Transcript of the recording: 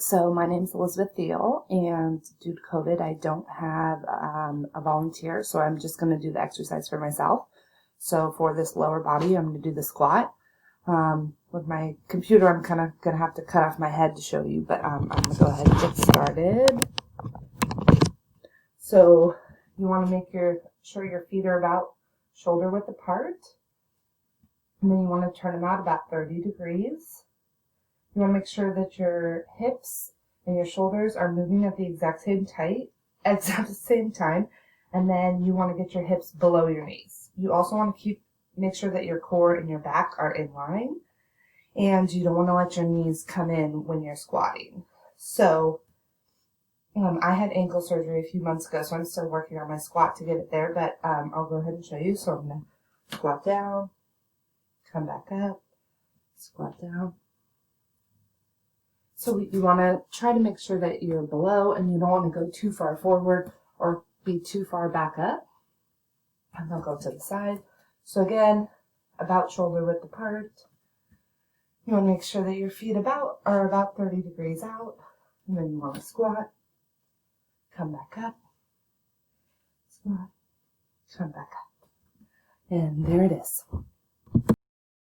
So my name's Elizabeth Thiel, and due to COVID, I don't have a volunteer, so I'm just going to do the exercise for myself. So for this lower body, I'm going to do the squat. With my computer, I'm kind of going to have to cut off my head to show you, but I'm going to go ahead and get started. So you want to make sure your feet are about shoulder width apart, and then you want to turn them out about 30 degrees. You want to make sure that your hips and your shoulders are moving at the exact same time, and then you want to get your hips below your knees. You also want to make sure that your core and your back are in line, and you don't want to let your knees come in when you're squatting. So I had ankle surgery a few months ago, so I'm still working on my squat to get it there, but I'll go ahead and show you. So I'm going to squat down, come back up, squat down. So you want to try to make sure that you're below, and you don't want to go too far forward or be too far back up. And I'll go to the side. So again, about shoulder width apart. You want to make sure that your feet are about 30 degrees out. And then you want to squat, come back up, squat, come back up. And there it is.